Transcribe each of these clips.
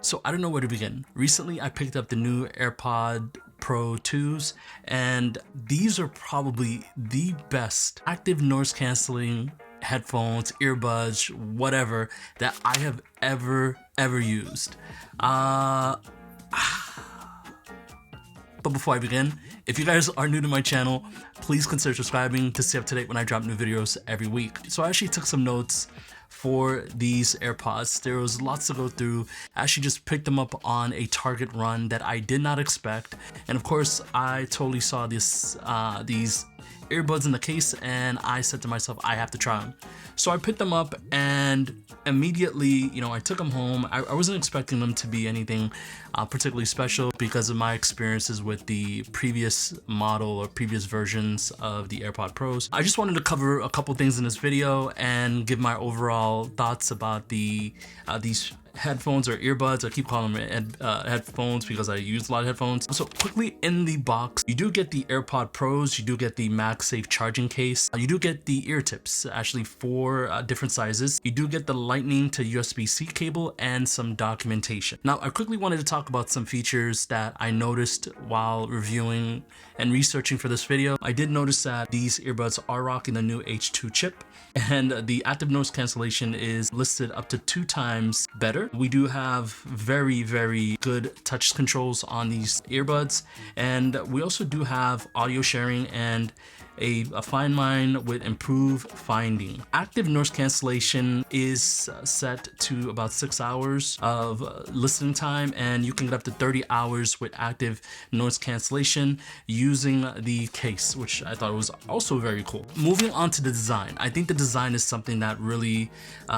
So I don't know where to begin. Recently, I picked up the new AirPod Pro 2s, and these are probably the best active noise canceling headphones, earbuds, whatever that I have ever used. But before I begin, if you guys are new to my channel, please consider subscribing to stay up to date when I drop new videos every week. So I actually took some notes for these AirPods. There was lots to go through. I actually just picked them up on a Target run that I did not expect. And of course, I totally saw these earbuds in the case and I said to myself, I have to try them. So I picked them up and immediately, I took them home. I wasn't expecting them to be anything particularly special because of my experiences with the previous model or previous versions of the AirPod Pros. I just wanted to cover a couple things in this video and give my overall thoughts about these headphones or earbuds. I keep calling them headphones because I use a lot of headphones. So quickly, in the box, you do get the AirPod Pros, you do get the MagSafe charging case, you do get the ear tips, actually 4 different sizes. You do get the Lightning to USB-C cable and some documentation. Now, I quickly wanted to talk about some features that I noticed while reviewing and researching for this video. I did notice that these earbuds are rocking the new H2 chip, and the active noise cancellation is listed up to 2 times better. We do have very good touch controls on these earbuds, and we also do have audio sharing and a fine line with improved finding. Active noise cancellation is set to about 6 hours of listening time, and you can get up to 30 hours with active noise cancellation using the case, which I thought was also very cool. Moving on to the design. I think the design is something that really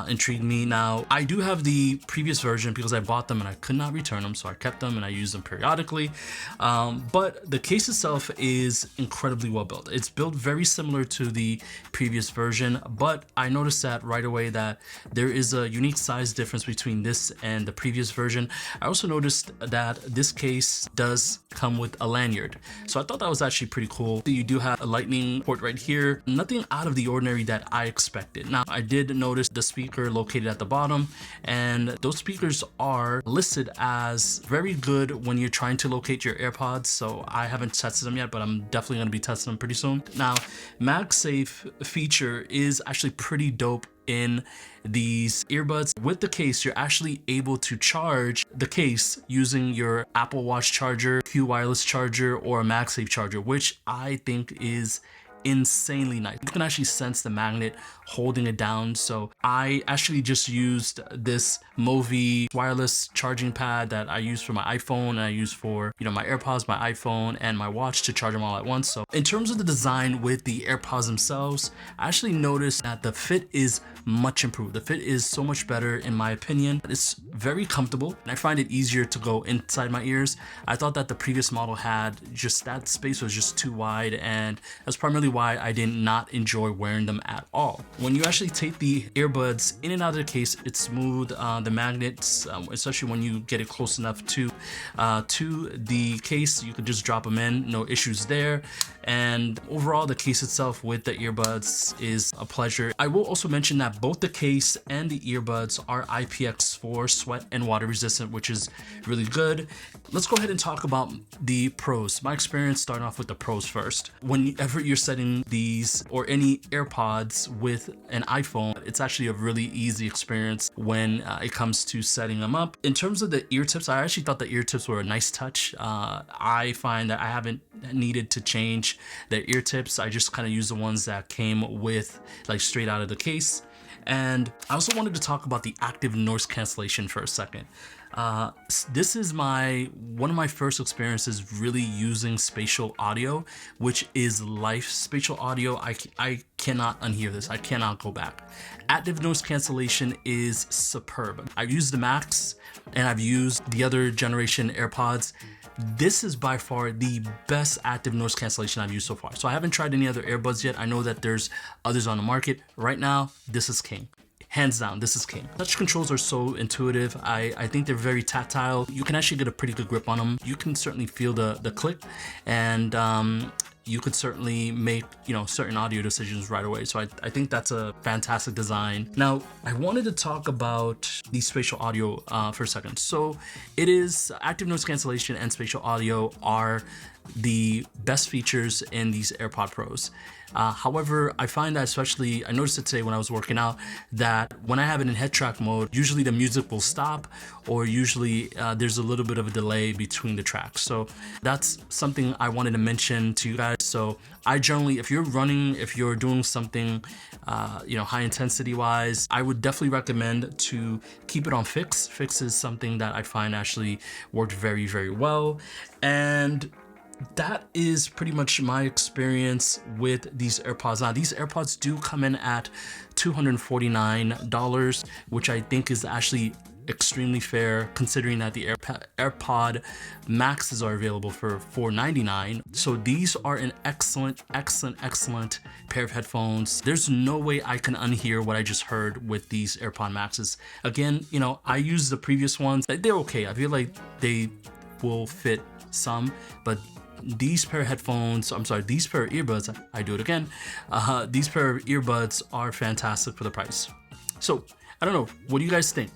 intrigued me. Now, I do have the previous version because I bought them and I could not return them, so I kept them and I use them periodically. But the case itself is incredibly well built. It's built very similar to the previous version, but I noticed that right away that there is a unique size difference between this and the previous version. I also noticed that this case does come with a lanyard, so I thought that was actually pretty cool. You do have a lightning port right here, nothing out of the ordinary that I expected. Now, I did notice the speaker located at the bottom, and those speakers are listed as very good when you're trying to locate your AirPods, so I haven't tested them yet, but I'm definitely going to be testing them pretty soon. Now, MagSafe feature is actually pretty dope in these earbuds. With the case, you're actually able to charge the case using your Apple Watch charger, Q wireless charger, or a MagSafe charger, which I think is insanely nice. You can actually sense the magnet holding it down. So I actually just used this Movi wireless charging pad that I use for my iPhone, and I use for my AirPods, my iPhone, and my watch to charge them all at once. So in terms of the design with the AirPods themselves, I actually noticed that the fit is much improved. The fit is so much better in my opinion. It's very comfortable and I find it easier to go inside my ears. I thought that the previous model had just that space was just too wide, and that's primarily why I did not enjoy wearing them at all. When you actually take the earbuds in and out of the case, it's smooth. The magnets, especially when you get it close enough to the case, you can just drop them in, no issues there. And overall, the case itself with the earbuds is a pleasure. I will also mention that both the case and the earbuds are IPX4 sweat and water resistant, which is really good. Let's go ahead and talk about the pros. My experience, starting off with the pros first. Whenever you're setting these or any AirPods with an iPhone, it's actually a really easy experience when it comes to setting them up. In terms of the ear tips, I actually thought the ear tips were a nice touch. I find that I haven't needed to change the ear tips. I just kind of use the ones that came with, like, straight out of the case. And I also wanted to talk about the active noise cancellation for a second. This is one of my first experiences really using spatial audio, which is live spatial audio. I cannot unhear this. I cannot go back. Active noise cancellation is superb. I've used the Max and I've used the other generation AirPods. This is by far the best active noise cancellation I've used so far. So I haven't tried any other earbuds yet. I know that there's others on the market. Right now, this is king. Hands down, this is king. Touch controls are so intuitive. I think they're very tactile. You can actually get a pretty good grip on them. You can certainly feel the click, and you could certainly make, you know, certain audio decisions right away. So I think that's a fantastic design. Now, I wanted to talk about the spatial audio for a second. So it is active noise cancellation and spatial audio are the best features in these AirPod Pros. However, I find that especially, I noticed it today when I was working out, that when I have it in head track mode, usually the music will stop, or usually there's a little bit of a delay between the tracks. So that's something I wanted to mention to you guys. So I generally, if you're running, if you're doing something, you know, high intensity wise, I would definitely recommend to keep it on fix. Fix is something that I find actually worked very, very well. And that is pretty much my experience with these AirPods. Now, these AirPods do come in at $249, which I think is actually extremely fair considering that the AirPod Maxes are available for $499. So these are an excellent pair of headphones. There's no way I can unhear what I just heard with these AirPod Maxes. Again, you know, I used the previous ones. They're okay. I feel like they will fit some, but these pair of headphones, I'm sorry, these pair of earbuds, I do it again. These pair of earbuds are fantastic for the price. So I don't know, what do you guys think?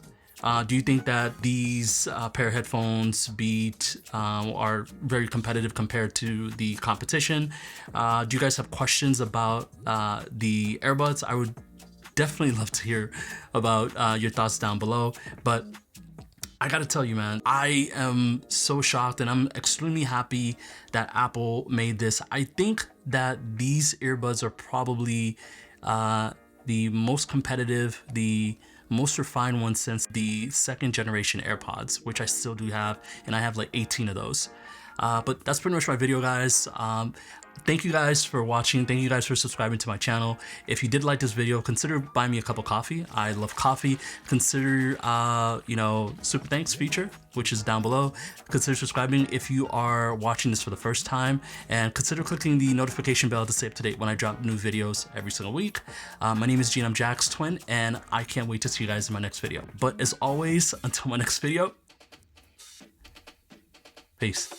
Do you think that these pair of headphones are very competitive compared to the competition? Do you guys have questions about the earbuds? I would definitely love to hear about your thoughts down below. But I gotta tell you, man, I am so shocked and I'm extremely happy that Apple made this. I think that these earbuds are probably the most competitive, the most refined one since the second generation AirPods, which I still do have, and I have like 18 of those. But that's pretty much my video, guys. Thank you guys for watching. Thank you guys for subscribing to my channel. If you did like this video, consider buying me a cup of coffee. I love coffee. Consider, you know, super thanks feature, which is down below. Consider subscribing if you are watching this for the first time, and consider clicking the notification bell to stay up to date when I drop new videos every single week. My name is Gene, I'm JAXTWIN, and I can't wait to see you guys in my next video. But as always, until my next video, peace.